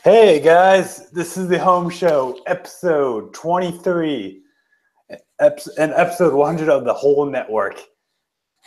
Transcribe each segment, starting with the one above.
Hey guys, this is the Home Show, episode 23, and episode 100 of the whole network.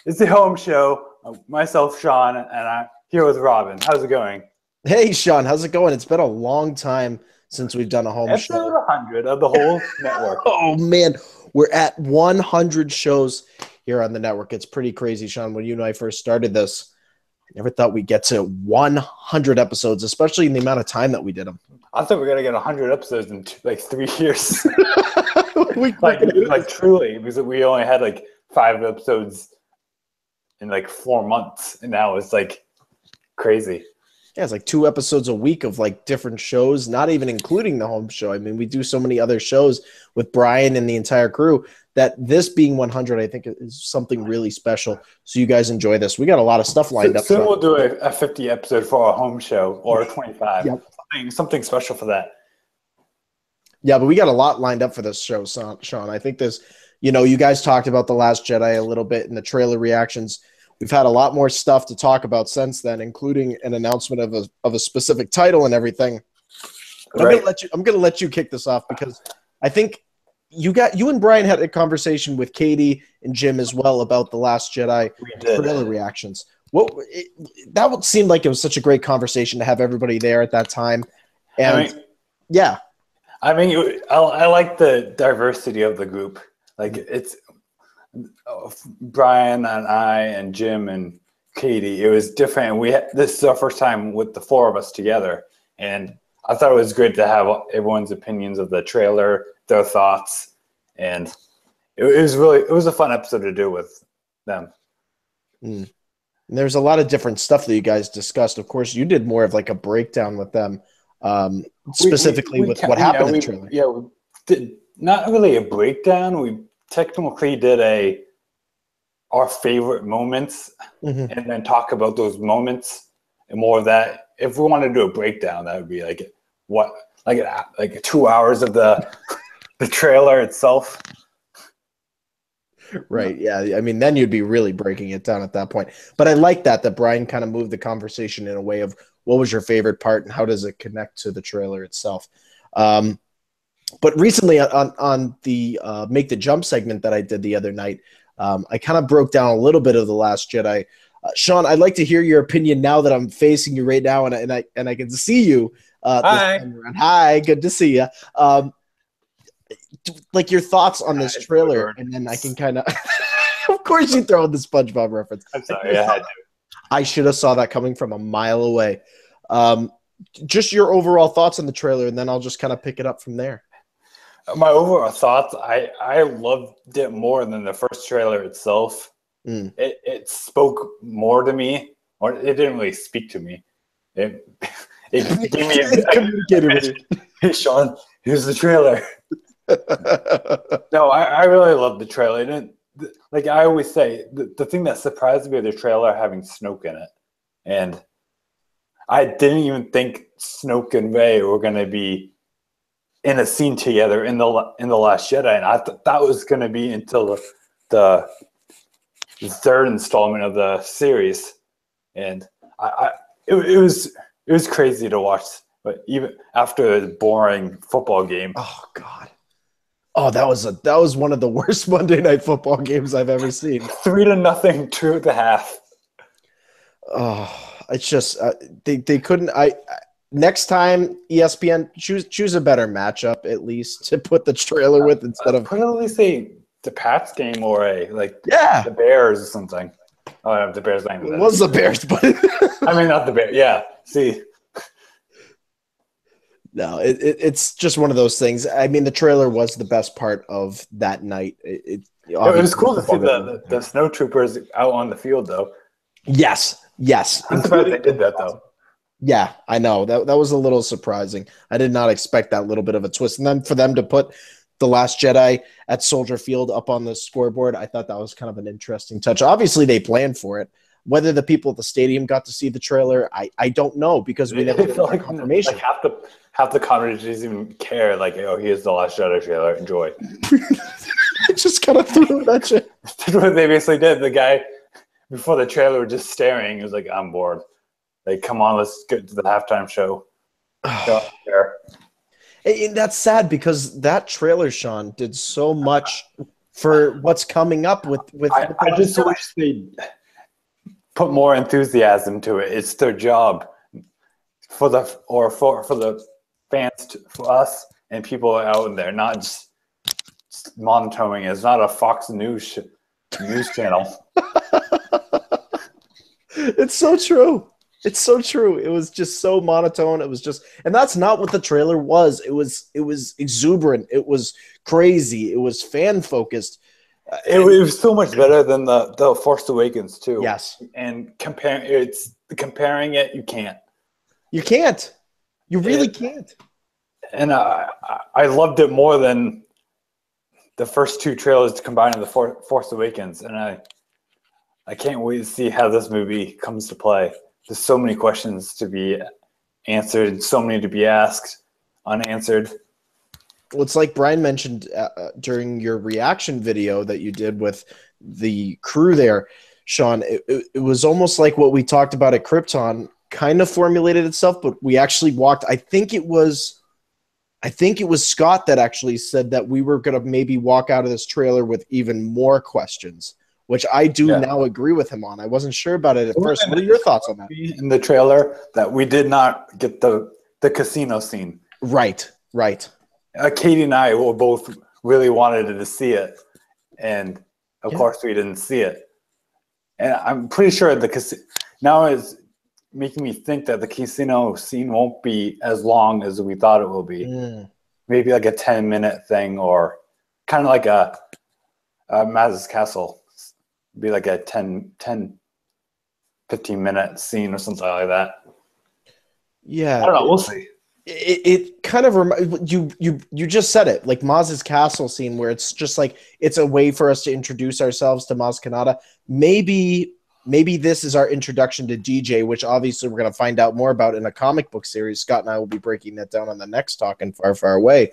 It's the Home Show, myself, Sean, and I'm here with Robin. How's it going? Hey, Sean, how's it going? It's been a long time since we've done a home Episode show. 100 of the whole network. Oh, man, we're at 100 shows here on the network. It's pretty crazy, Sean. When you and I first started this, I never thought we'd get to 100 episodes, especially in the amount of time that we did them. I thought we were going to get 100 episodes in like 3 years. we like truly, because we only had like 5 episodes in like 4 months, and now it's like crazy. Yeah, it's like 2 episodes a week of like different shows, not even including the home show. I mean, we do so many other shows with Brian and the entire crew that this being 100, I think, is something really special. So you guys enjoy this. We got a lot of stuff lined up. Soon we'll do a 50 episode for our home show, or a 25. Yep. Something special for that. Yeah, but we got a lot lined up for this show, Sean. I think this, you guys talked about The Last Jedi a little bit in the trailer reactions. We've had a lot more stuff to talk about since then, including an announcement of a specific title and everything. Right. I'm gonna let you kick this off because I think you and Brian had a conversation with Katie and Jim as well about The Last Jedi trailer reactions. That would seem like it was such a great conversation to have everybody there at that time, and I like the diversity of the group. Like it's Brian and I and Jim and Katie. It was different. This is our first time with the 4 of us together, and I thought it was great to have everyone's opinions of the trailer, their thoughts, and it was a fun episode to do with them. And there's a lot of different stuff that you guys discussed. Of course, you did more of like a breakdown with them, specifically with what happened in the trailer. Yeah, we did not really a breakdown. We technically did our favorite moments, and then talk about those moments and more of that. If we wanted to do a breakdown, that would be like 2 hours of the trailer itself. Right. Yeah. I mean, then you'd be really breaking it down at that point. But I like that Brian kind of moved the conversation in a way of what was your favorite part and how does it connect to the trailer itself. But recently on the Make the Jump segment that I did the other night, I kind of broke down a little bit of The Last Jedi. Sean, I'd like to hear your opinion now that I'm facing you right now and I can see you. Hi. Hi, good to see you. Like your thoughts on this trailer, and then I can kind of of course you throw in the SpongeBob reference. I'm sorry, I had to. I should have saw that coming from a mile away. Just your overall thoughts on the trailer, and then I'll just kind of pick it up from there. My overall thoughts, I loved it more than the first trailer itself. It spoke more to me, or it didn't really speak to me. It gave me hey Sean, here's the trailer. No, I really love the trailer. Like I always say, the thing that surprised me with the trailer having Snoke in it, and I didn't even think Snoke and Rey were going to be in a scene together in the Last Jedi, and I thought that was going to be until the third installment of the series, and it was crazy to watch. But even after a boring football game, oh God. Oh, that was one of the worst Monday Night Football games I've ever seen. 3-0, 2 at the half. Oh, it's just they couldn't. Next time ESPN choose a better matchup at least to put the trailer with instead of put at least the Pats game or the Bears or something. Oh, the Bears name was the Bears, but I mean not the Bears. Yeah, see. No, it's just one of those things. I mean, the trailer was the best part of that night. It was cool to see the snowtroopers out on the field, though. Yes. I'm surprised they did that, though. Yeah, I know. That was a little surprising. I did not expect that little bit of a twist. And then for them to put The Last Jedi at Soldier Field up on the scoreboard, I thought that was kind of an interesting touch. Obviously, they planned for it. Whether the people at the stadium got to see the trailer, I don't know because we never got confirmation. Like half the commentators didn't even care. Like, oh, here's the Last Jedi trailer. Enjoy. Just kind of threw that shit. That's what they basically did. The guy before the trailer was just staring. He was like, I'm bored. Like, come on, let's get to the halftime show. Don't care. And that's sad because that trailer, Sean, did so much for what's coming up with the I Last just Jedi. wish they put more enthusiasm to it. It's their job for the fans, for us and people out there, not just monitoring. It's not a Fox news channel. It's so true. It's so true. It was just so monotone. It was just, and that's not what the trailer was. It was exuberant. It was crazy. It was fan focused. It was so much better than the Force Awakens too. Yes, And comparing it, you can't. you can't. You really can't. And I loved it more than the first two trailers combined in the Force Awakens, and I can't wait to see how this movie comes to play. There's so many questions to be answered, so many to be asked, unanswered. Well, it's like Brian mentioned during your reaction video that you did with the crew there, Sean. It was almost like what we talked about at Krypton kind of formulated itself, but we actually walked. I think it was Scott that actually said that we were going to maybe walk out of this trailer with even more questions, which I do now agree with him on. I wasn't sure about it at first. What are your thoughts on that? In the trailer, that we did not get the casino scene. Right. Katie and I were both really wanted to see it, and of course we didn't see it. And I'm pretty sure now is making me think that the casino scene won't be as long as we thought it will be. Maybe like a 10-minute thing, or kind of like a Maz's Castle. Be like a 15-minute scene or something like that. Yeah. I don't know. We'll see. It kind of you just said it, like Maz's Castle scene, where it's just like it's a way for us to introduce ourselves to Maz Kanata. Maybe this is our introduction to DJ, which obviously we're going to find out more about in a comic book series. Scott and I will be breaking that down on the next Talk in Far, Far Away.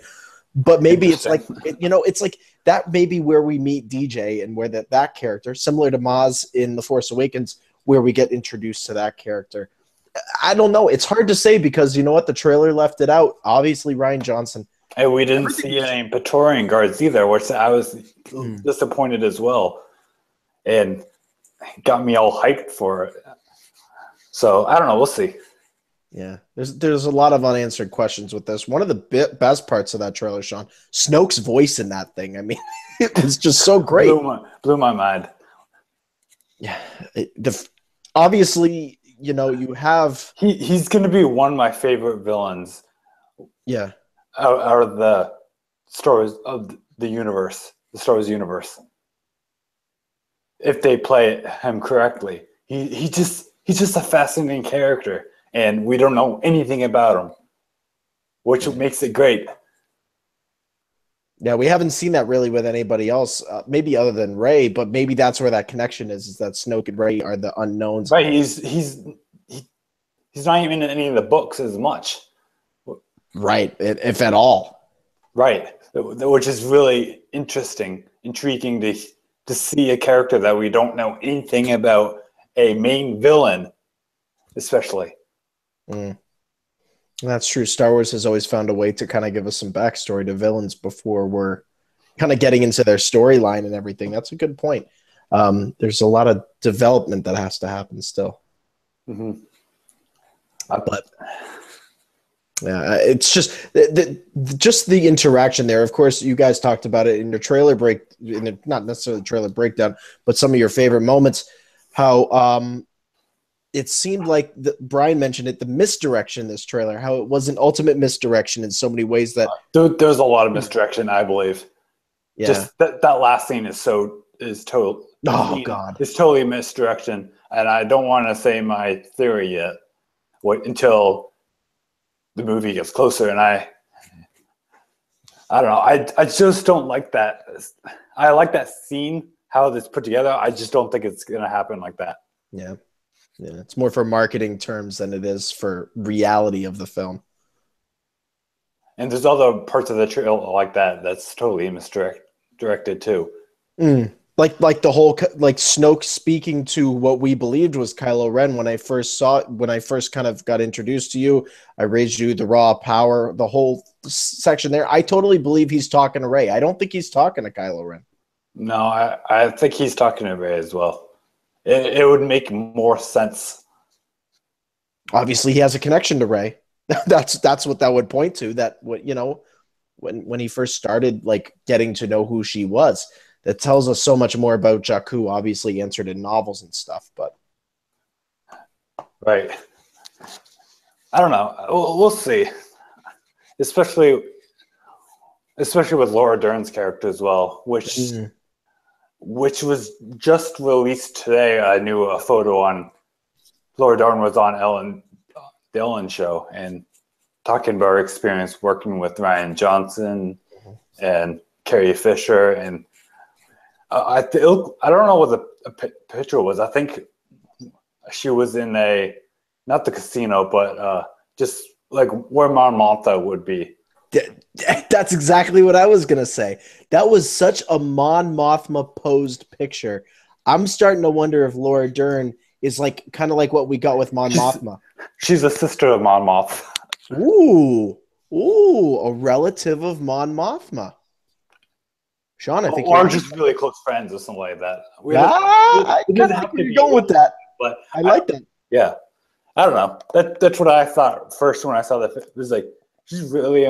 But maybe it's like it's like that may be where we meet DJ, and where that character, similar to Maz in The Force Awakens, where we get introduced to that character. I don't know. It's hard to say because you know what? The trailer left it out. Obviously, Rian Johnson. And we didn't see any Praetorian guards either, which I was disappointed as well. And got me all hyped for it. So, I don't know. We'll see. Yeah. There's a lot of unanswered questions with this. One of the best parts of that trailer, Sean, Snoke's voice in that thing. I mean, it was just so great. Blew my mind. Yeah. Obviously, you have he's going to be one of my favorite villains. Yeah, out of the stories of the universe, the Star Wars universe. If they play him correctly, he's just a fascinating character, and we don't know anything about him, which makes it great. Yeah, we haven't seen that really with anybody else, maybe other than Rey, but maybe that's where that connection is that Snoke and Rey are the unknowns. Right, he's not even in any of the books as much. Right, if at all. Right, which is really intriguing to see a character that we don't know anything about, a main villain, especially. That's true. Star Wars has always found a way to kind of give us some backstory to villains before we're kind of getting into their storyline and everything. That's a good point. There's a lot of development that has to happen still. But yeah, it's just the interaction there. Of course, you guys talked about it in your trailer break, not necessarily trailer breakdown, but some of your favorite moments. How it seemed like Brian mentioned it, the misdirection in this trailer, how it was an ultimate misdirection in so many ways that there's a lot of misdirection, I believe. Yeah. Just that last scene is total. Oh God, it's totally misdirection, and I don't want to say my theory yet. Until the movie gets closer, and I don't know. I just don't like that. I like that scene, how it's put together. I just don't think it's going to happen like that. Yeah. It's more for marketing terms than it is for reality of the film. And there's other parts of the trailer like that that's totally misdirected too. Like the whole like Snoke speaking to what we believed was Kylo Ren when I first kind of got introduced to you. I raised you the raw power, the whole section there. I totally believe he's talking to Rey. I don't think he's talking to Kylo Ren. No, I think he's talking to Rey as well. It would make more sense. Obviously, he has a connection to Rey. That's what that would point to. That what when he first started like getting to know who she was. That tells us so much more about Jakku, obviously answered in novels and stuff, but right. I don't know. We'll see. Especially with Laura Dern's character as well, which was just released today. I knew a photo on Laura Dern was on the Ellen show, and talking about her experience working with Ryan Johnson and Carrie Fisher, and I don't know what the picture was. I think she was in not the casino, but just like where Mon Mothma would be. That's exactly what I was going to say. That was such a Mon Mothma posed picture. I'm starting to wonder if Laura Dern is like kind of like what we got with Mon Mothma. She's a sister of Mon Mothma. Ooh, a relative of Mon Mothma. Sean, I think or just really close friends or something like that. I kind of think you're going with that, but I like that. Yeah, I don't know. That's what I thought first when I saw that. It was like she's really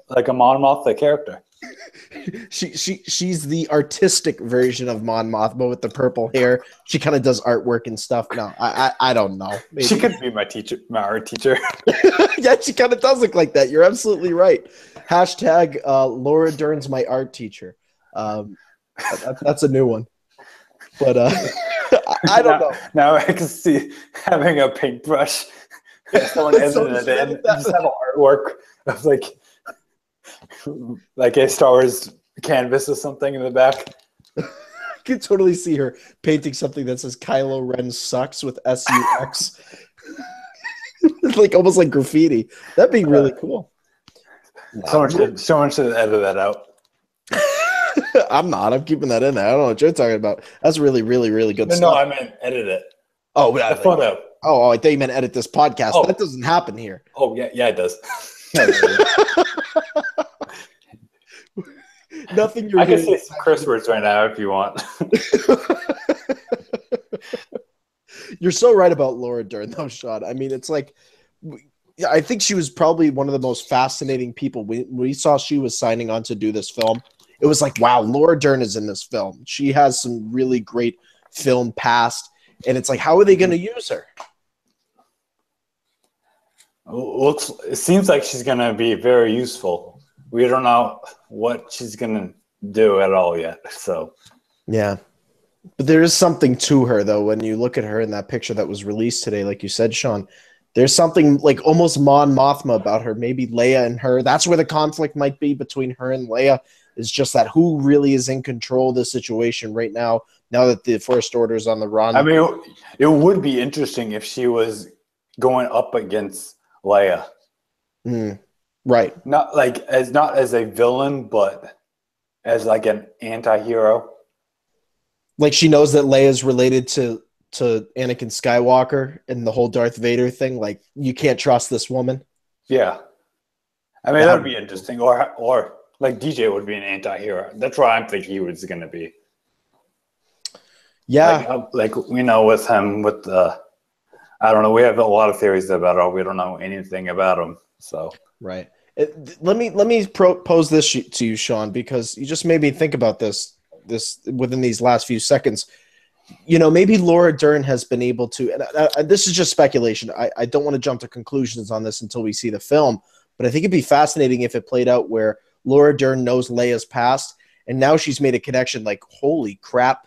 like a Mon Mothma character. She's the artistic version of Mon Mothma with the purple hair. She kind of does artwork and stuff. No, I don't know. Maybe. She could be my art teacher. Yeah, she kind of does look like that. You're absolutely right. Hashtag Laura Dern's my art teacher. That's a new one. But I don't know. Now I can see having a paintbrush. Someone edited it in. Just have an artwork of like a Star Wars canvas or something in the back. I can totally see her painting something that says Kylo Ren sucks with SUX. Like almost like graffiti. That'd be really cool. Someone should edit that out. I'm not. I'm keeping that in there. I don't know what you're talking about. That's really, really, really good stuff. No, I meant edit it. Oh, the photo. Oh, I thought you meant edit this podcast. Oh. That doesn't happen here. Oh, yeah, it does. Nothing. I can say some curse words right now if you want. You're so right about Laura Dern, though, Sean. I mean, it's like, I think she was probably one of the most fascinating people. We saw she was signing on to do this film. It was like, wow, Laura Dern is in this film. She has some really great film past, and it's like, how are they going to use her? It seems like she's going to be very useful. We don't know what she's going to do at all yet. So, yeah. But there is something to her, though, when you look at her in that picture that was released today, like you said, Sean. There's something like almost Mon Mothma about her. Maybe Leia and her. That's where the conflict might be between her and Leia, is just that who really is in control of the situation right now that the First Order's on the run. I mean, it would be interesting if she was going up against Leia. Right. Not as a villain, but as like an anti-hero. Like she knows that Leia's related to Anakin Skywalker and the whole Darth Vader thing. Like, you can't trust this woman. Yeah. I mean, that would be interesting. Or like DJ would be an anti-hero. That's what I'm thinking he was going to be. Yeah. Like we know with him, with I don't know. We have a lot of theories about it. We don't know anything about him. So right. Let me pose this to you, Sean, because you just made me think about this within these last few seconds. You know, maybe Laura Dern has been able to, and this is just speculation. I don't want to jump to conclusions on this until we see the film, but I think it'd be fascinating if it played out where Laura Dern knows Leia's past, and now she's made a connection like, holy crap,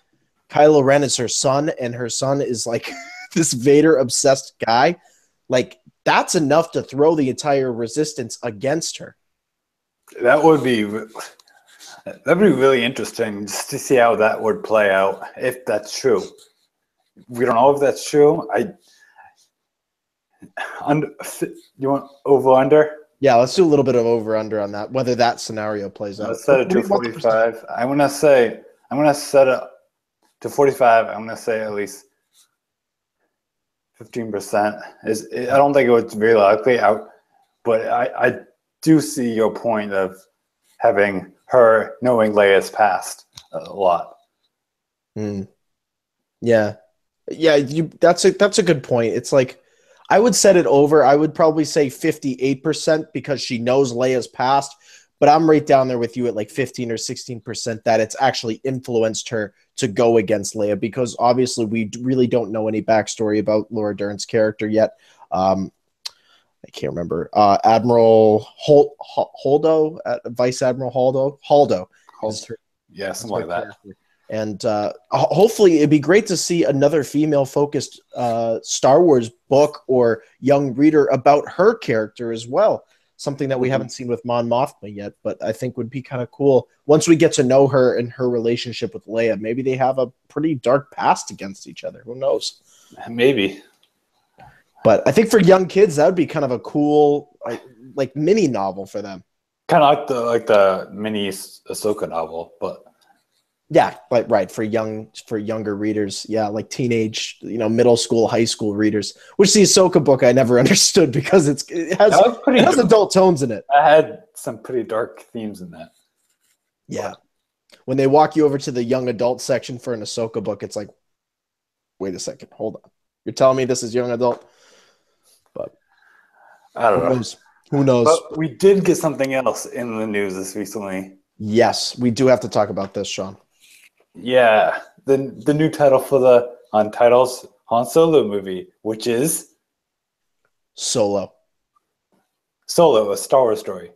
Kylo Ren is her son, and her son is like this Vader-obsessed guy. Like, that's enough to throw the entire resistance against her. That'd be really interesting just to see how that would play out, if that's true. We don't know if that's true. You want over-under? Yeah, let's do a little bit of over-under on that, whether that scenario plays out. Let's set it to 45. I want to say I'm gonna set it to 45. I'm gonna say at least 15%. I don't think it was very likely out, but I do see your point of having her knowing Leia's past a lot. Yeah. Yeah, that's a good point. It's like I would set it over. I would probably say 58% because she knows Leia's past, but I'm right down there with you at like 15 or 16% that it's actually influenced her to go against Leia, because obviously we really don't know any backstory about Laura Dern's character yet. I can't remember. Admiral Holdo, Vice Admiral Holdo. Yeah, something like that. Character. And hopefully it'd be great to see another female-focused Star Wars book or young reader about her character as well. Something that we haven't seen with Mon Mothma yet, but I think would be kind of cool once we get to know her and her relationship with Leia. Maybe they have a pretty dark past against each other. Who knows? Maybe. But I think for young kids, that would be kind of a cool like mini novel for them. Kind of like the mini Ahsoka novel, but yeah, right for younger readers, yeah, like teenage, middle school, high school readers. Which the Ahsoka book I never understood because it has adult tones in it. I had some pretty dark themes in that. Yeah, when they walk you over to the young adult section for an Ahsoka book, it's like, wait a second, hold on, you're telling me this is young adult? But I don't know. Who knows? But we did get something else in the news this recently. Yes, we do have to talk about this, Sean. Yeah, the new title for the Untitled's Han Solo movie, which is Solo, a Star Wars story.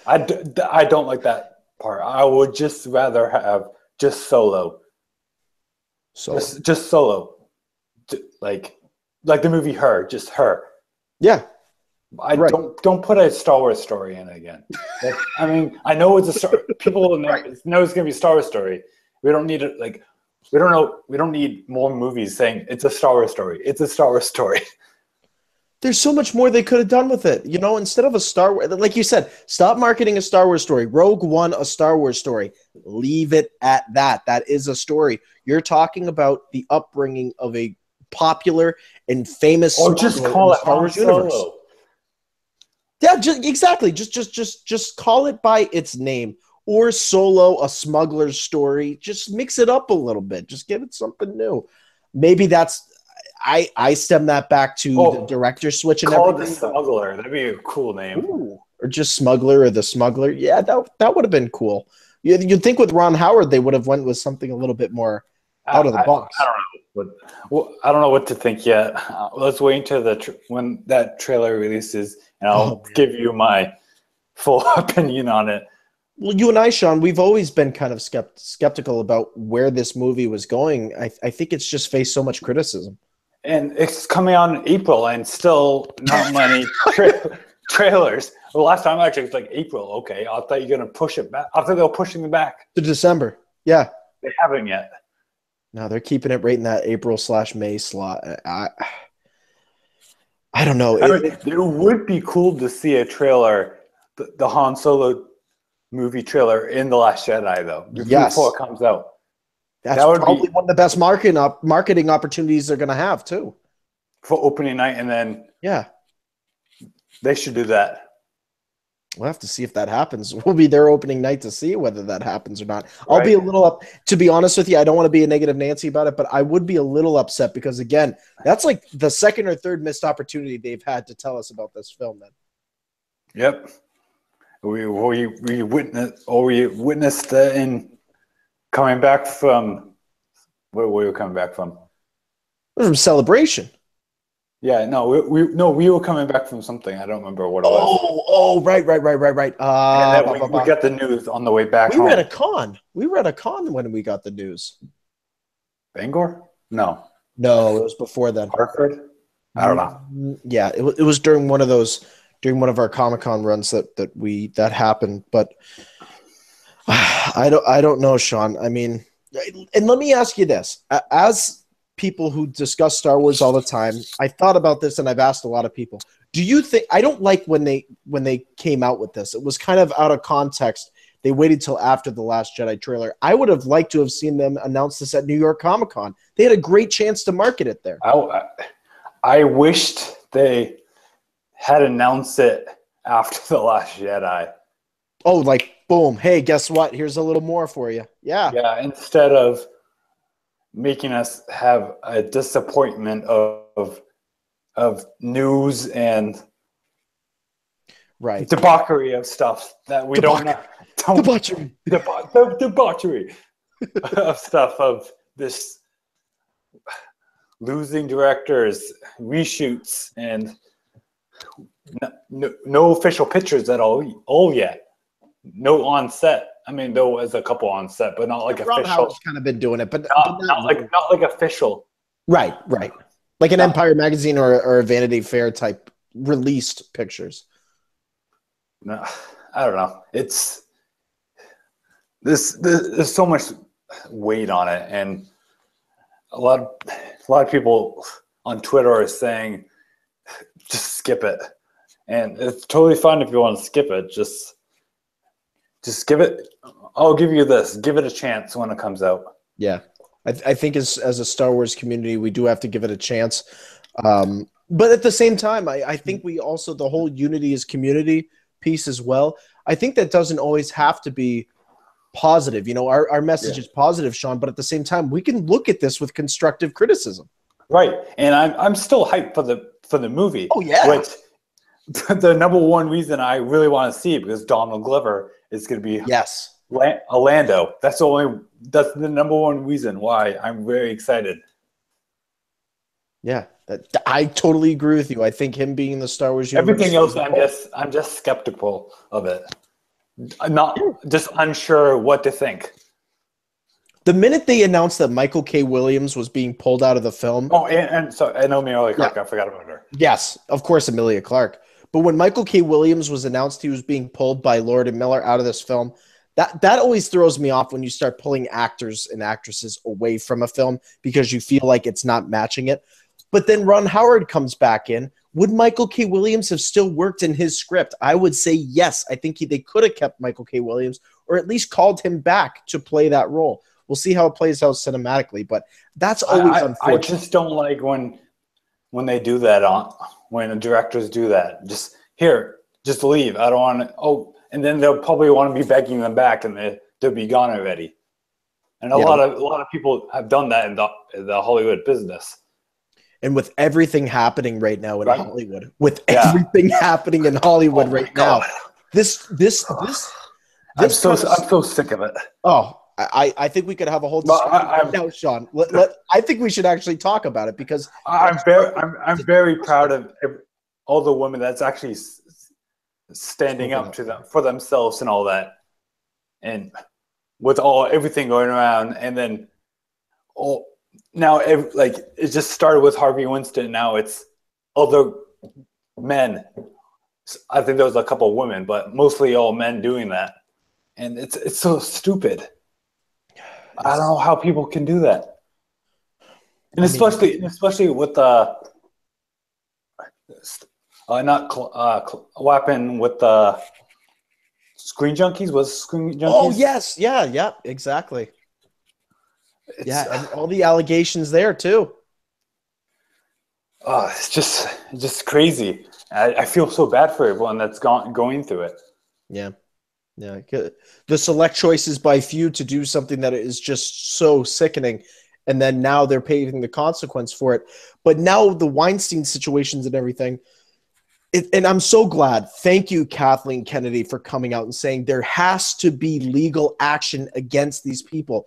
I don't like that part. I would just rather have just Solo. Just Solo. Like the movie Her, just her. Yeah. Don't put a Star Wars story in it again. I mean, I know it's a Star. People know it's going to be a Star Wars story. We don't need it. We don't know. We don't need more movies saying it's a Star Wars story. It's a Star Wars story. There's so much more they could have done with it. Instead of a Star Wars, like you said, stop marketing a Star Wars story. Rogue One, a Star Wars story. Leave it at that. That is a story. You're talking about the upbringing of a popular and famous, or just call it Star Wars universe. Yeah, exactly. Just call it by its name. Or Solo, a smuggler's story. Just mix it up a little bit. Just give it something new. Maybe that's I stem that back to the director switch and everything. Call it the Smuggler. That'd be a cool name. Ooh, or just Smuggler or the Smuggler. Yeah, that would have been cool. You'd think with Ron Howard they would have went with something a little bit more out of the box. I don't know. I don't know what to think yet. Let's wait until when that trailer releases, and I'll give you my full opinion on it. Well, you and I, Sean, we've always been kind of skeptical about where this movie was going. I think it's just faced so much criticism. And it's coming out in April, and still not many trailers. The last time actually it was like April. Okay, I thought you're going to push it back. I thought they were pushing it back to December. Yeah. They haven't yet. No, they're keeping it right in that April/May slot. I don't know. It would be cool to see a trailer, the Han Solo movie trailer in The Last Jedi, though, before it comes out. That would probably be one of the best marketing opportunities they're going to have, too. For opening night, and then they should do that. We'll have to see if that happens. We'll be there opening night to see whether that happens or not. I'll be a little up. To be honest with you, I don't want to be a negative Nancy about it, but I would be a little upset because, again, that's like the second or third missed opportunity they've had to tell us about this film. Then. Yep. We witnessed in coming back from where were we coming back from? From Celebration. Yeah, we were coming back from something. I don't remember what it was. Oh, right. And then we got the news on the way back home. We were at a con. We were at a con when we got the news. Bangor? No, it was before then. Hartford? I don't know. Yeah, it was during one of our Comic-Con runs that happened. But I don't know, Sean. I mean, and let me ask you this: as people who discuss Star Wars all the time, I thought about this and I've asked a lot of people. Do you think I don't like when they came out with this? It was kind of out of context They waited till after the Last Jedi trailer. I would have liked to have seen them announce this at New York Comic Con. They had a great chance to market it there. I wished they had announced it after the Last Jedi. Oh, like boom! Hey, guess what? Here's a little more for you. Yeah. Yeah, instead of making us have a disappointment of news and Right. debauchery of stuff that we don't Debauchery. Debauchery of stuff of this losing directors, reshoots, and no official pictures at all yet. No on set. I mean, there was a couple on set, but not like Ron official. Howard's kind of been doing it, but not like official. Right. Like an Empire magazine or a Vanity Fair type released pictures. No, I don't know. It's there's so much weight on it, and a lot of people on Twitter are saying just skip it, and it's totally fine if you want to skip it. Just give it. I'll give you this. Give it a chance when it comes out. Yeah, I think as a Star Wars community, we do have to give it a chance. But at the same time, I think we also, the whole unity is community piece as well. I think that doesn't always have to be positive. You know, our message is positive, Sean, but at the same time, we can look at this with constructive criticism. Right. And I'm still hyped for the movie. Oh, yeah. Which the number one reason I really want to see it, because Donald Glover is going to be a Lando. That's the number one reason why I'm very excited. Yeah, I totally agree with you. I think him being in the Star Wars universe. Everything else, I'm just skeptical of it. I'm not just unsure what to think. The minute they announced that Michael K. Williams was being pulled out of the film. Oh, and so Emilia Clarke, I forgot about her. Yes, of course, Emilia Clarke. But when Michael K. Williams was announced he was being pulled by Lord and Miller out of this film, that always throws me off when you start pulling actors and actresses away from a film because you feel like it's not matching it. But then Ron Howard comes back in. Would Michael K. Williams have still worked in his script? I would say yes. I think they could have kept Michael K. Williams or at least called him back to play that role. We'll see how it plays out cinematically, but that's always unfortunate. I just don't like when they do that, when the directors do that. Just leave. I don't want to. Oh, and then they'll probably want to be begging them back, and they'll be gone already. And a lot of people have done that in the Hollywood business. And with everything happening right now in Hollywood, everything happening in Hollywood right now, this I'm so sick of it. Oh, I think we could have a whole discussion now, Sean. I think we should actually talk about it because I'm very proud of all the women that's actually standing up to them for themselves and all that, and with everything going around, and then now it just started with Harvey Weinstein. Now it's other men. I think there was a couple of women, but mostly all men doing that, and it's so stupid. I don't know how people can do that, and especially with what happened with the Screen Junkies. Was Screen Junkies? Oh yes, yeah, exactly. And all the allegations there too. Oh, it's just crazy. I feel so bad for everyone that's going through it. Yeah. The select choices by few to do something that is just so sickening, and then now they're paying the consequence for it. But now the Weinstein situations and everything, and I'm so glad. Thank you, Kathleen Kennedy, for coming out and saying there has to be legal action against these people.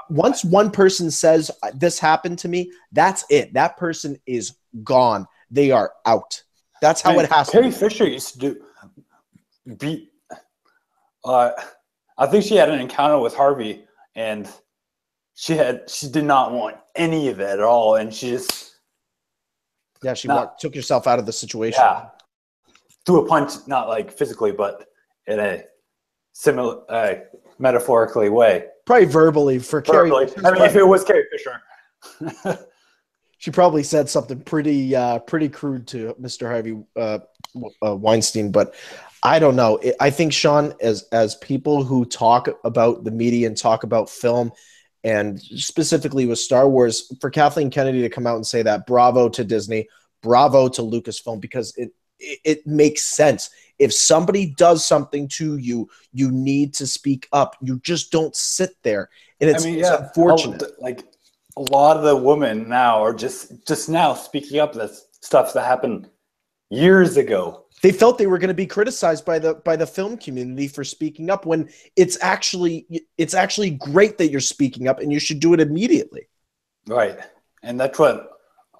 Once one person says this happened to me, that's it. That person is gone. They are out. That's how it has to be. Carrie Fisher used to I think she had an encounter with Harvey, and she did not want any of it at all, and she just took herself out of the situation. Yeah, threw a punch, not like physically, but in a similar metaphorically way. Probably verbally for Carrie. I mean, if it was Carrie Fisher. She probably said something pretty crude to Mr. Harvey Weinstein, but I don't know. I think, Sean, as people who talk about the media and talk about film, and specifically with Star Wars, for Kathleen Kennedy to come out and say that, bravo to Disney, bravo to Lucasfilm, because it makes sense. If somebody does something to you, you need to speak up. You just don't sit there, and it's unfortunate. Like a lot of the women now are just now speaking up. That's stuff that happened years ago. They felt they were going to be criticized by the film community for speaking up, when it's actually great that you're speaking up, and you should do it immediately. Right, and that's what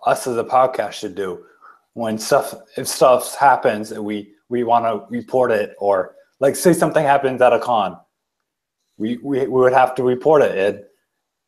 us as a podcast should do. When if stuff happens and we want to report it, or like say something happens at a con, we would have to report it, and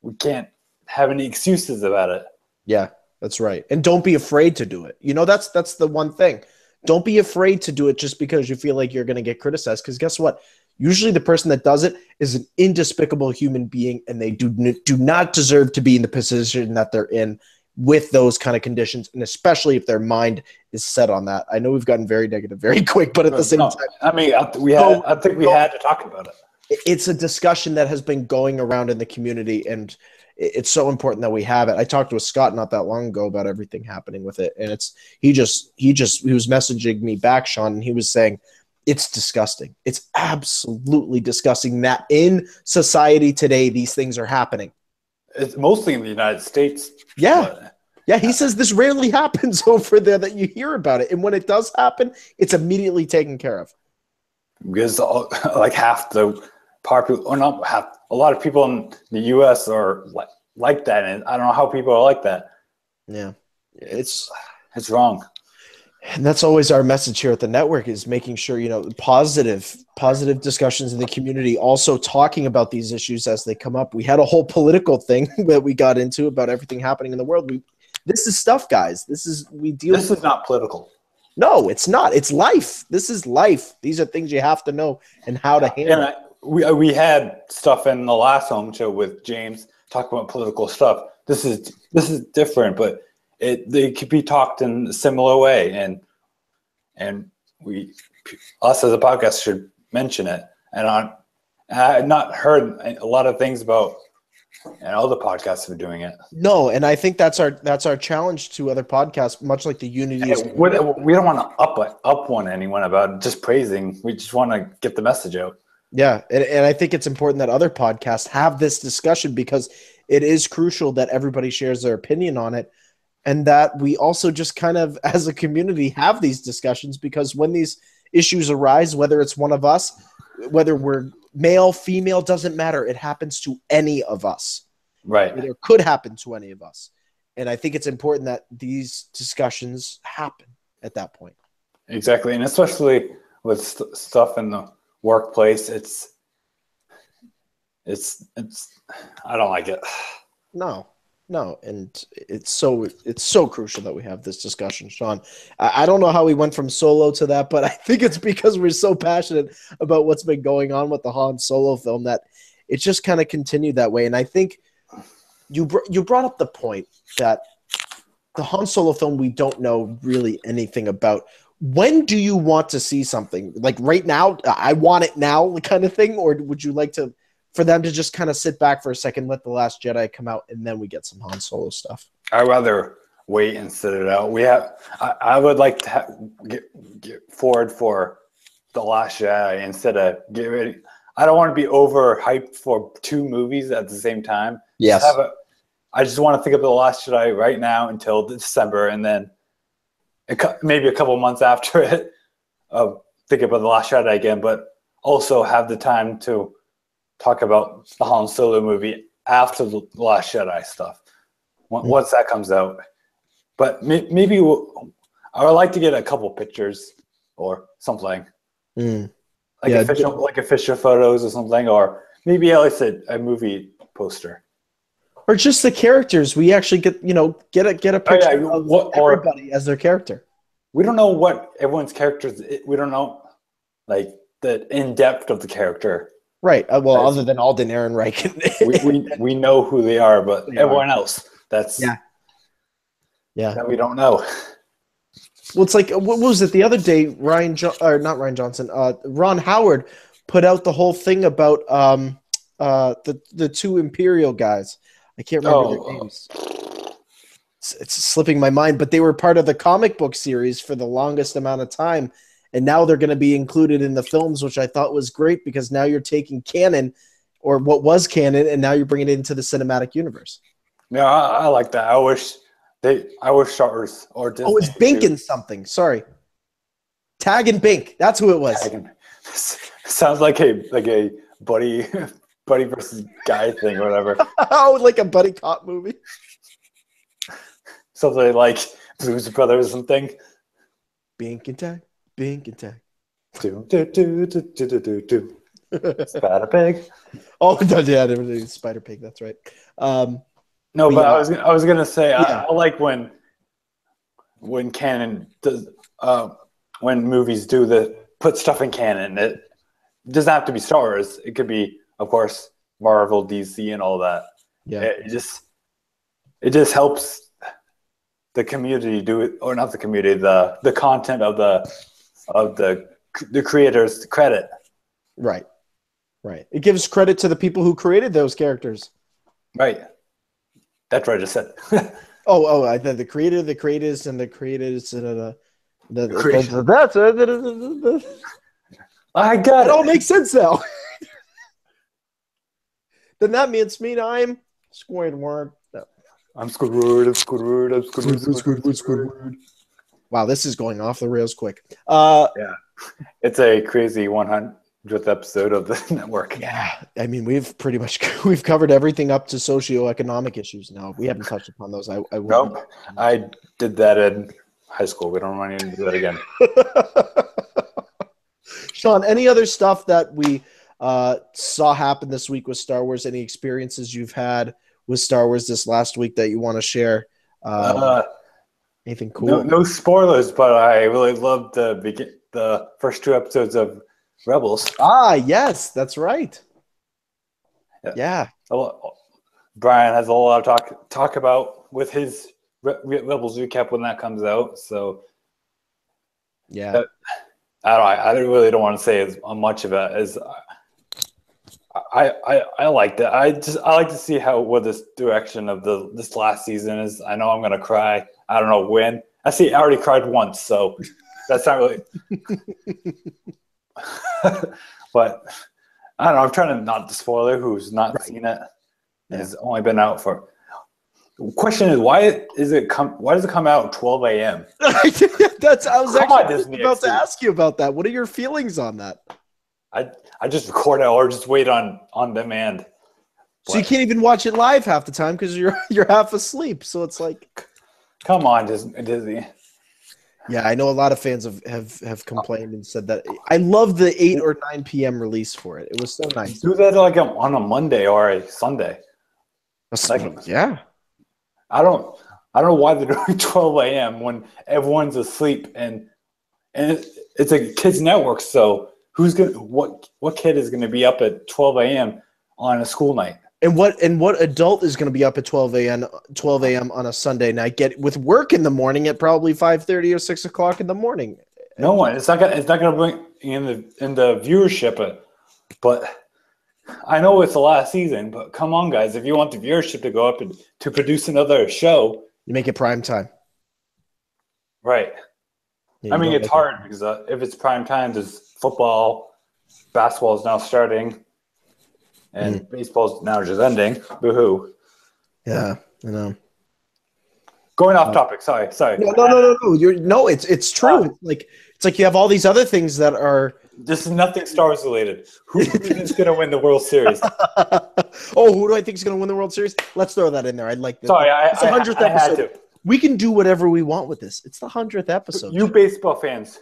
we can't have any excuses about it. Yeah, that's right. And don't be afraid to do it. That's the one thing. Don't be afraid to do it just because you feel like you're going to get criticized. Because guess what? Usually the person that does it is an indespicable human being, and they do not deserve to be in the position that they're in with those kind of conditions, and especially if their mind is set on that. I know we've gotten very negative very quick, but at the same time, I mean, I think we had to talk about it. It's a discussion that has been going around in the community, and it's so important that we have it. I talked with Scott not that long ago about everything happening with it, and he was messaging me back, Sean, and he was saying it's disgusting. It's absolutely disgusting that in society today these things are happening. It's mostly in the United States. Yeah. Yeah, he says this rarely happens over there, that you hear about it. And when it does happen, it's immediately taken care of. Because like half the popular, or not half, a lot of people in the U.S. are like that. And I don't know how people are like that. Yeah. It's wrong. And that's always our message here at the network, is making sure, positive discussions in the community, also talking about these issues as they come up. We had a whole political thing that we got into about everything happening in the world. This is stuff, guys. This is not political. No, it's not. It's life. This is life. These are things you have to know and how to handle. And we had stuff in the last home show with James talking about political stuff. This is different, but they could be talked in a similar way, and us as a podcast should mention it. And I've not heard a lot of things about, and other podcasts are doing it. No, and I think that's our challenge to other podcasts, much like the Unity. We don't want to up one anyone about just praising. We just want to get the message out. Yeah, and I think it's important that other podcasts have this discussion, because it is crucial that everybody shares their opinion on it, and that we also just kind of, as a community, have these discussions, because when these issues arise, whether it's one of us, whether we're male, female, doesn't matter. It happens to any of us. Right. It could happen to any of us. And I think it's important that these discussions happen at that point. Exactly. And especially with stuff in the workplace, it's I don't like it. No, and it's so crucial that we have this discussion, Sean. I don't know how we went from Solo to that, but I think it's because we're so passionate about what's been going on with the Han Solo film that it just kind of continued that way. And I think you brought up the point that the Han Solo film, we don't know really anything about. When do you want to see something? Like right now, I want it now kind of thing, or would you like for them to just kind of sit back for a second, let The Last Jedi come out, and then we get some Han Solo stuff? I'd rather wait and sit it out. I would like to get forward for The Last Jedi instead of get ready. I don't want to be overhyped for two movies at the same time. Yes. I just want to think of The Last Jedi right now until December, and then maybe a couple months after it, think about The Last Jedi again, but also have the time to talk about the Han Solo movie after the Last Jedi stuff, once that comes out. But maybe I would like to get a couple pictures or something, like official photos or something, or maybe at least a movie poster, or just the characters. We actually get a picture of everybody as their character. We don't know what everyone's characters. We don't know like the in depth of the character. Right. Well, other than Alden Ehrenreich. we know who they are, but everyone else, that's... Yeah. Yeah. that we don't know. Well, it's like, what was it the other day? Not Ryan Johnson. Ron Howard put out the whole thing about the two Imperial guys. I can't remember their names. It's slipping my mind, but they were part of the comic book series for the longest amount of time, and now they're going to be included in the films, which I thought was great because now you're taking canon, or what was canon, and now you're bringing it into the cinematic universe. Yeah, I like that. I wish Star Wars or Disney. Oh, it's Bink and something. Sorry, Tag and Bink. That's who it was. Sounds like a buddy versus guy thing or whatever. Oh, like a buddy cop movie. Something like Blues Brothers or something. Bink and Tag. Bink and Tag. Spider Pig. Oh, yeah, Spider Pig. That's right. No, but yeah. I was gonna say Yeah. I like when canon does when movies put stuff in canon. It doesn't have to be Star Wars. It could be, of course, Marvel, DC, and all that. Yeah. It just helps the community do it, or not the community, the content of the creators credit. Right. It gives credit to the people who created those characters. Right. That's what I just said. The creator, the creators, and the creators, and I got it. All makes sense now. Then that means I'm Squidward. No. I'm Squidward. Wow, this is going off the rails quick. Yeah, it's a crazy 100th episode of the network. Yeah, I mean we've covered everything up to socioeconomic issues now. We haven't touched upon those. Nope. I did that in high school. We don't want to do that again. Sean, any other stuff that we saw happen this week with Star Wars? Any experiences you've had with Star Wars this last week that you want to share? Anything cool? No spoilers, but I really loved the first 2 episodes of Rebels. Yes, that's right. Yeah. Brian has a lot of talk about with his Rebels recap when that comes out. So yeah, I really don't want to say as much of it as I liked it. I like to see what this direction of this last season is. I know I'm gonna cry. I don't know when. I already cried once, so that's not really. But I don't know. I'm trying to not spoiler who's not seen it. Yeah. It's only been out for. The question is, why does it come out at 12 a.m.? I was actually about to ask you about that. What are your feelings on that? I just record it or just wait on demand. So you can't even watch it live half the time because you're half asleep. So it's like, come on, Disney. Yeah, I know a lot of fans have complained and said that. I love the 8 or 9 p.m. release for it. It was so nice. Do that like on a Monday or a Sunday. Yeah. I don't know why they're doing 12 a.m. when everyone's asleep and it's a kids network. So what kid is gonna be up at 12 a.m. on a school night? And what adult is going to be up at 12 a.m. on a Sunday night? Get with work in the morning at probably 5:30 or 6 o'clock in the morning. No one. It's not gonna bring in the viewership. But I know it's the last season. But come on, guys! If you want the viewership to go up and to produce another show, you make it prime time. Right. Yeah, I mean, it's hard because if it's prime time, there's football, basketball is now starting. And baseball's now just ending. Boo-hoo. Yeah, I know. Going off topic. Sorry. No. It's true. It's like you have all these other things that are. This is nothing Star Wars related. Who is going to win the World Series? Who do I think is going to win the World Series? Let's throw that in there. I'd like that. Sorry, it's the 100th episode. Had to. We can do whatever we want with this. It's the 100th episode. You baseball fans,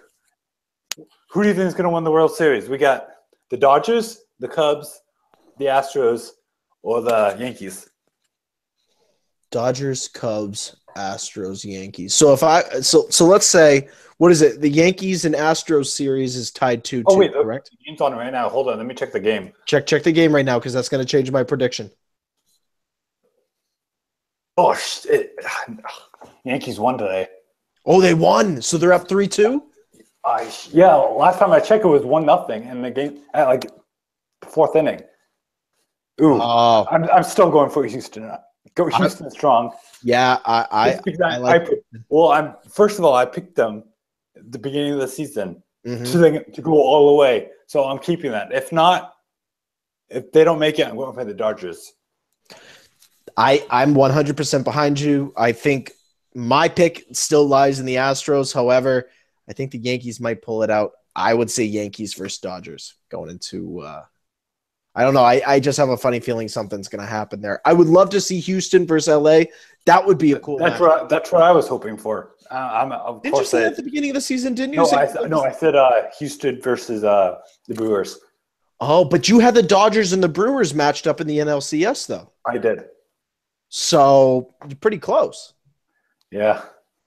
who do you think is going to win the World Series? We got the Dodgers, the Cubs, the Astros, or the Yankees? Dodgers, Cubs, Astros, Yankees. So so let's say, what is it? The Yankees and Astros series is tied 2-2. Oh wait, correct? The game's on right now. Hold on, let me check the game. Check the game right now because that's going to change my prediction. Oh shit! Yankees won today. Oh, they won. So they're up 3-2? Yeah, last time I checked, it was 1-0 in the game at like the fourth inning. Ooh, Oh. I'm still going for Houston. Go Houston strong. Yeah, I like first of all, I picked them at the beginning of the season mm-hmm. to go all the way. So I'm keeping that. If not, if they don't make it, I'm going for the Dodgers. I'm 100% behind you. I think my pick still lies in the Astros. However, I think the Yankees might pull it out. I would say Yankees versus Dodgers going into I don't know. I just have a funny feeling something's going to happen there. I would love to see Houston versus LA. That would be a cool match. That's what I was hoping for. Did you say at the beginning of the season, didn't you? I said Houston versus the Brewers. Oh, but you had the Dodgers and the Brewers matched up in the NLCS, though. I did. So you're pretty close. Yeah.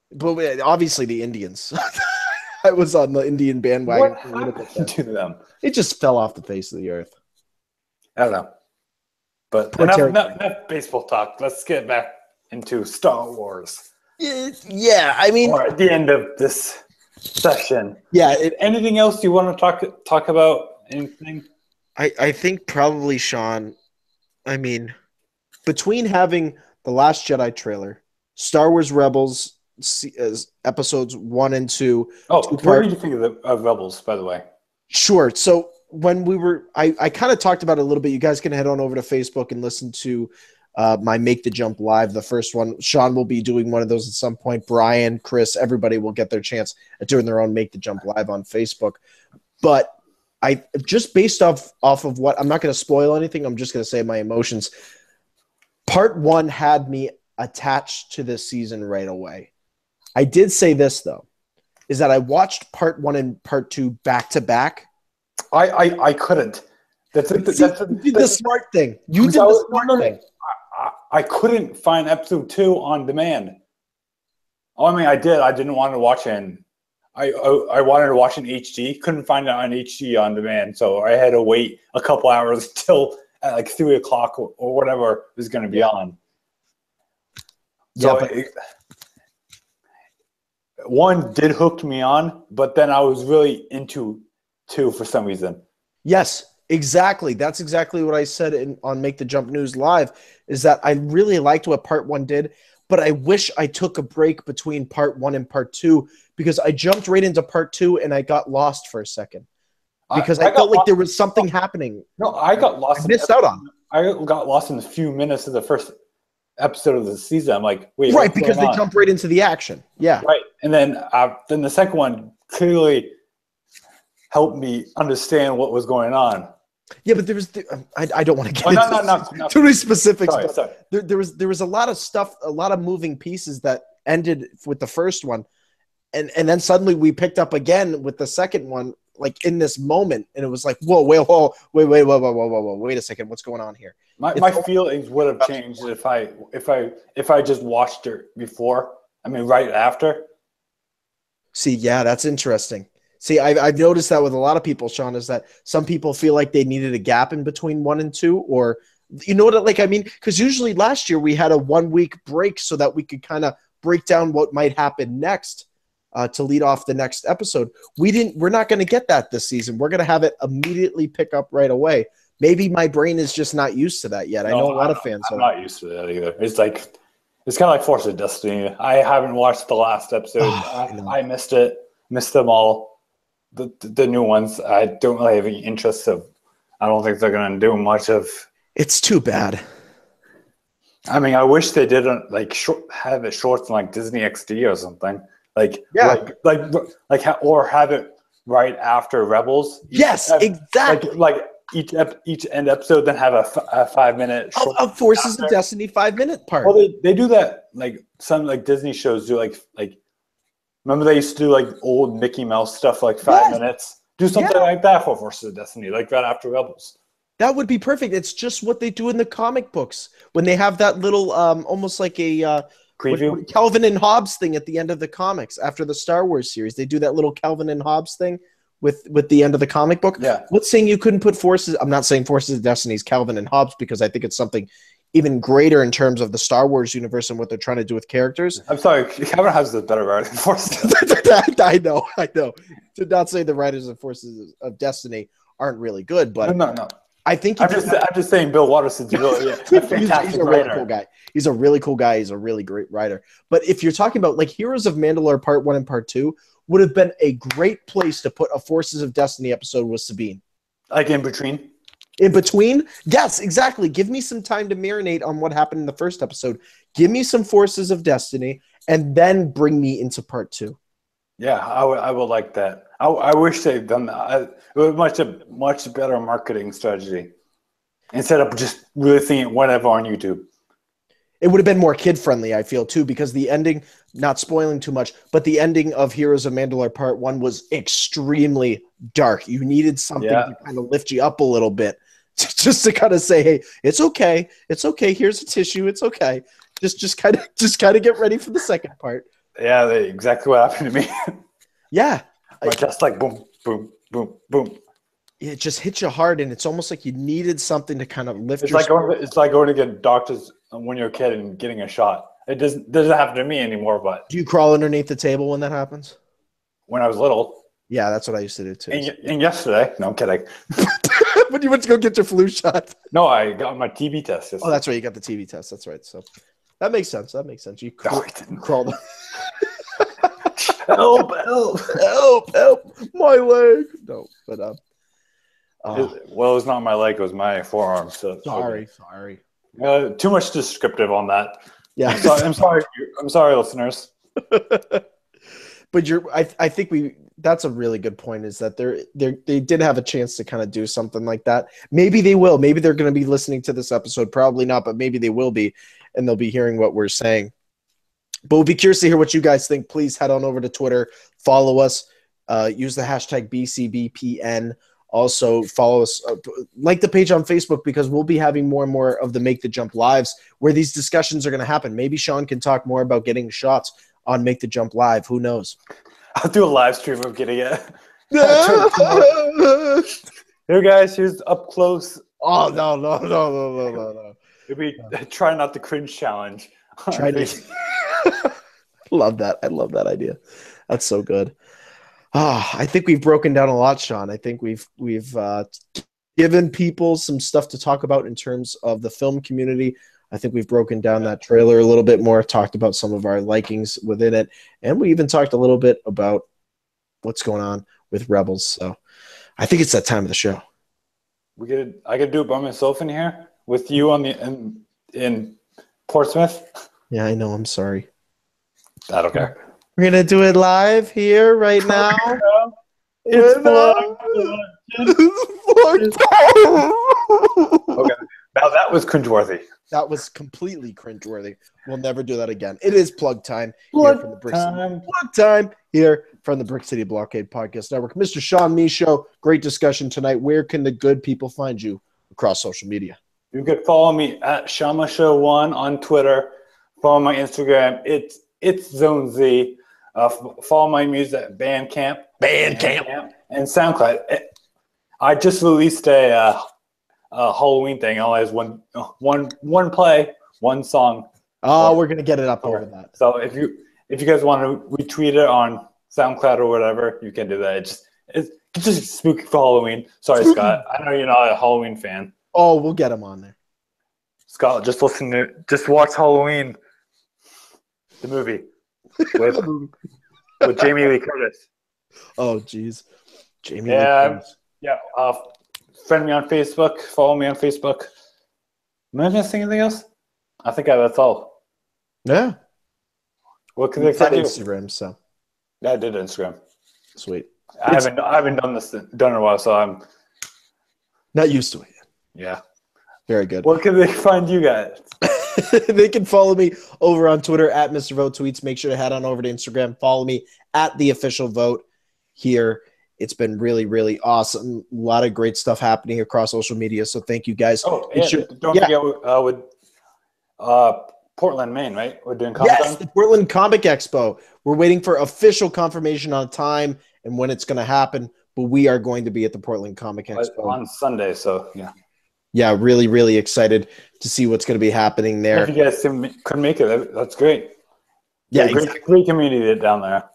But obviously the Indians. I was on the Indian bandwagon. What happened to them? It just fell off the face of the earth. I don't know. But enough baseball talk. Let's get back into Star Wars. Yeah, I mean, or at the end of this session. Yeah. Anything else you want to talk about? Anything? I think probably, Sean, I mean, between having The Last Jedi trailer, Star Wars Rebels episodes 1 and 2. Oh, what did you think of Rebels, by the way? Sure. So when I kind of talked about it a little bit. You guys can head on over to Facebook and listen to my Make the Jump live, the first one. Sean will be doing one of those at some point. Brian, Chris, everybody will get their chance at doing their own Make the Jump live on Facebook. But I just based off of what, I'm not going to spoil anything. I'm just going to say my emotions. Part 1 had me attached to this season right away. I did say this, though, is that I watched Part 1 and Part 2 back to back. I couldn't. You did the smart thing. You did the smart thing. I couldn't find episode 2 on demand. Oh, I mean, I did. I didn't want to watch it. I wanted to watch in HD. Couldn't find it on HD on demand, so I had to wait a couple hours until at like 3 o'clock or whatever it was going to be on. So one did hook me on, but then I was really into 2 for some reason. Yes, exactly. That's exactly what I said on Make the Jump News Live, is that I really liked what Part 1 did, but I wish I took a break between Part 1 and Part 2 because I jumped right into Part 2 and I got lost for a second because I felt like there was something happening. No, I got lost. I missed out on. I got lost in a few minutes of the first episode of the season. I'm like, wait, right, because they jump right into the action. Yeah, right. And then the second one clearly helped me understand what was going on. Yeah, but there was I don't want to get into too many specifics. Sorry. There was a lot of stuff, a lot of moving pieces that ended with the first one, and then suddenly we picked up again with the second one, like in this moment, and it was like, wait a second, what's going on here? My feelings would have changed if I just watched it before. I mean, right after. See, yeah, that's interesting. See, I've noticed that with a lot of people, Sean, is that some people feel like they needed a gap in between 1 and 2, or you know what, like, I mean, because usually last year we had a 1 week break so that we could kind of break down what might happen next to lead off the next episode. We're not going to get that this season. We're going to have it immediately pick up right away. Maybe my brain is just not used to that yet. I know a lot of fans are not used to that either. It's kind of like Force of Destiny. I haven't watched the last episode. I missed it. Missed them all. The new ones, I don't really have any interest of. I don't think they're going to do much of. It's too bad. I mean, I wish they didn't have it shorts on like Disney XD or something. Or have it right after Rebels. Yes, exactly. Like each end episode, then have a 5-minute of Forces of Destiny 5-minute part. Well, they do that. Like some like Disney shows do like. Remember they used to do like old Mickey Mouse stuff like 5 minutes? Do something like that for Forces of Destiny, like right after Rebels. That would be perfect. It's just what they do in the comic books when they have that little almost like a preview Calvin and Hobbes thing at the end of the comics after the Star Wars series. They do that little Calvin and Hobbes thing with the end of the comic book. Yeah. What's saying you couldn't put Forces? I'm not saying Forces of Destiny is Calvin and Hobbes because I think it's something even greater in terms of the Star Wars universe and what they're trying to do with characters. I'm sorry, Kevin has the better writing force. I know. To not say the writers of Forces of Destiny aren't really good, but No. I think I'm just saying Bill Watterson's really a fantastic he's a writer. really cool guy. He's a really cool guy. He's a really great writer. But if you're talking about like Heroes of Mandalore Part 1 and Part 2 would have been a great place to put a Forces of Destiny episode with Sabine. Like in between? In between? Yes, exactly. Give me some time to marinate on what happened in the first episode. Give me some Forces of Destiny and then bring me into Part 2. Yeah, I would like that. I wish they'd done that. It was much better marketing strategy instead of just releasing it whenever on YouTube. It would have been more kid-friendly, I feel, too, because the ending, not spoiling too much, but the ending of Heroes of Mandalore Part 1 was extremely dark. You needed something to kind of lift you up a little bit, just to kind of say, hey, it's okay. It's okay. Here's a tissue. It's okay. Just kind of get ready for the second part. Yeah, exactly what happened to me. Yeah. Just like boom, boom, boom, boom. It just hits you hard, and it's almost like you needed something to kind of lift It's your it's like going to get doctors when you're a kid and getting a shot. It doesn't happen to me anymore, but do you crawl underneath the table when that happens? when I was little. Yeah, that's what I used to do too. And yesterday, no, I'm kidding. When you went to go get your flu shot. No, I got my TB test. Oh, that's right. You got the TB test. That's right. So that makes sense. You crawled. Help, my leg. No, but well, it was not my leg, it was my forearm. So sorry. Too much descriptive on that. Yeah. I'm sorry, listeners. But I think that's a really good point, is that they did have a chance to kind of do something like that. Maybe they will. Maybe they're going to be listening to this episode. Probably not, but maybe they will be, and they'll be hearing what we're saying. But we'll be curious to hear what you guys think. Please head on over to Twitter, follow us, use the hashtag BCBPN. Also, follow us, like the page on Facebook, because we'll be having more and more of the Make the Jump lives where these discussions are going to happen. Maybe Sean can talk more about getting shots on Make the Jump live. Who knows? I'll do a live stream of getting it. Here, guys, here's up close. Oh, no. It'll be try not to cringe challenge. Try to. Love that. I love that idea. That's so good. I think we've broken down a lot, Sean. I think we've given people some stuff to talk about in terms of the film community. I think we've broken down that trailer a little bit more, talked about some of our likings within it, and we even talked a little bit about what's going on with Rebels. So I think it's that time of the show. I could do it by myself in here with you on in Portsmouth. Yeah, I know. I'm sorry. I don't care. We're going to do it live here right now. It's okay. Now that was cringeworthy. That was completely cringeworthy. We'll never do that again. It is plug time. Plug time here from the Brick City Blockade Podcast Network. Mr. Sean Michaud, great discussion tonight. Where can the good people find you across social media? You can follow me at ShamaShow1 on Twitter. Follow my Instagram. It's Zone Z. Follow my music at Bandcamp and SoundCloud. I just released a Halloween thing. It only has one play, one song. Oh, we're gonna get it up over that. So if you guys want to retweet it on SoundCloud or whatever, you can do that. It's just spooky for Halloween. Sorry, Scott. I know you're not a Halloween fan. Oh, we'll get him on there. Scott, just watch Halloween, the movie with Jamie Lee Curtis. Oh, geez, Jamie. Yeah. Friend me on Facebook. Follow me on Facebook. Am I missing anything else? I think that's all. Yeah. What can they find you? Instagram. So. Yeah, I did Instagram. Sweet. I haven't done in a while, so I'm not used to it yet. Yeah. Very good. Where can they find you guys? They can follow me over on Twitter at Mr. Vote Tweets. Make sure to head on over to Instagram. Follow me at The Official Vote here. It's been really, really awesome. A lot of great stuff happening across social media. So thank you guys. Oh, don't forget with Portland, Maine, right? We're doing Comic-Con? Yes, the Portland Comic Expo. We're waiting for official confirmation on time and when it's going to happen. But we are going to be at the Portland Comic Expo on Sunday. So yeah. yeah, really, really excited to see what's going to be happening there. If you guys couldn't make it, that's great. Yeah, great community down there.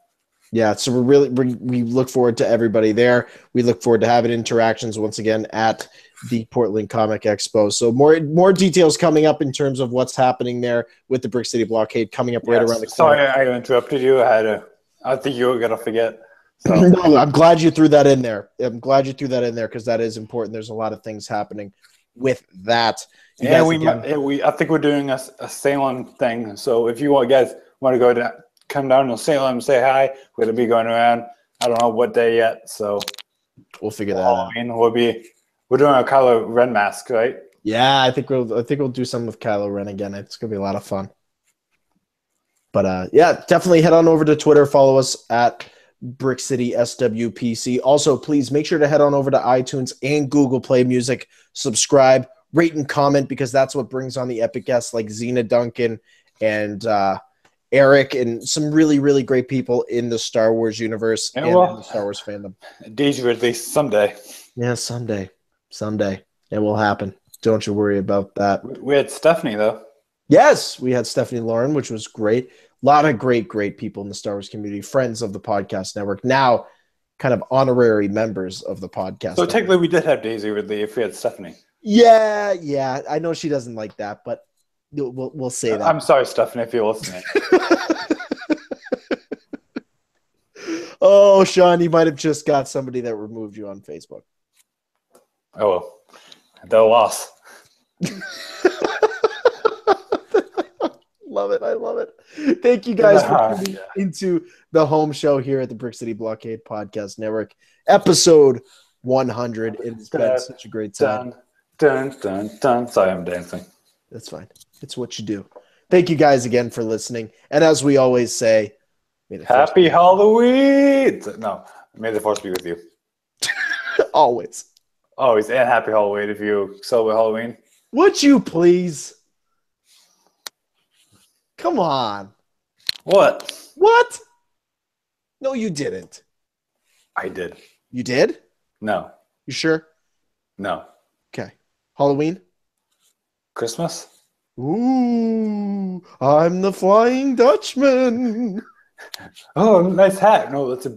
Yeah, so we look forward to everybody there. We look forward to having interactions once again at the Portland Comic Expo. So more details coming up in terms of what's happening there with the Brick City Blockade coming up right around the corner. Sorry, I interrupted you. I think you were gonna forget. So. No, I'm glad you threw that in there. I'm glad you threw that in there because that is important. There's a lot of things happening with that. I think we're doing a Salem thing. So if you guys want to come down to Salem and say hi, we're gonna be going around. I don't know what day yet, so we'll figure that out. We're doing a Kylo Ren mask, right? Yeah, I think we'll do some with Kylo Ren again. It's gonna be a lot of fun. But yeah, definitely head on over to Twitter, follow us at Brick City SWPC. Also, please make sure to head on over to iTunes and Google Play Music, subscribe, rate, and comment, because that's what brings on the epic guests like Xena Duncan and Eric and some really, really great people in the Star Wars universe and in the Star Wars fandom. Daisy Ridley someday. Yeah, someday. It will happen. Don't you worry about that. We had Stephanie, though. Yes, we had Stephanie Lauren, which was great. A lot of great people in the Star Wars community, friends of the podcast network, now kind of honorary members of the podcast. So technically we did have Daisy Ridley if we had Stephanie. Yeah. I know she doesn't like that, but we'll say that. I'm sorry, Stephanie, if you're listening. Oh, Sean, you might have just got somebody that removed you on Facebook. Oh, well. They're lost. Love it. I love it. Thank you guys for tuning into the home show here at the Brick City Blockade Podcast Network, episode 100. It's been such a great time. Dun. Sorry, I'm dancing. That's fine. It's what you do. Thank you guys again for listening. And as we always say, Happy Halloween! No, may the force be with you. Always. Always. And happy Halloween if you celebrate Halloween. Would you please? Come on. What? No, you didn't. I did. You did? No. You sure? No. Okay. Halloween? Christmas? Ooh, I'm the Flying Dutchman. Oh, nice hat. No, that's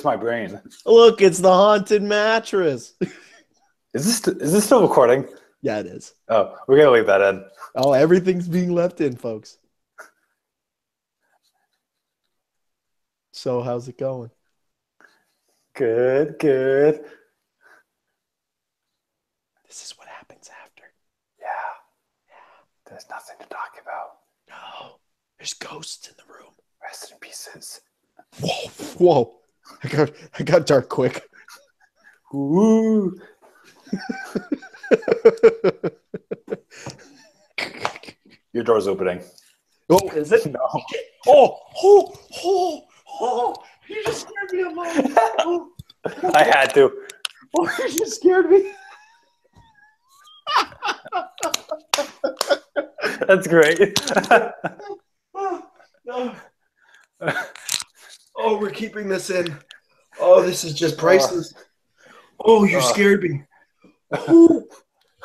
my brain. Look, it's the haunted mattress. Is this still recording? Yeah, it is. Oh, we're gonna leave that in. Oh, everything's being left in, folks. So, how's it going? Good. This is what happens after. Yeah. There's nothing to talk about. No. There's ghosts in the room. Rest in pieces. Whoa. I got dark quick. Ooh. Your door's opening. Oh, is it? No. Oh, you just scared me a moment. I had to. Oh, you just scared me. That's great. No. Oh, we're keeping this in. Oh, this is just priceless. Oh, you scared me.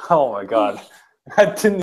Oh my God. I didn't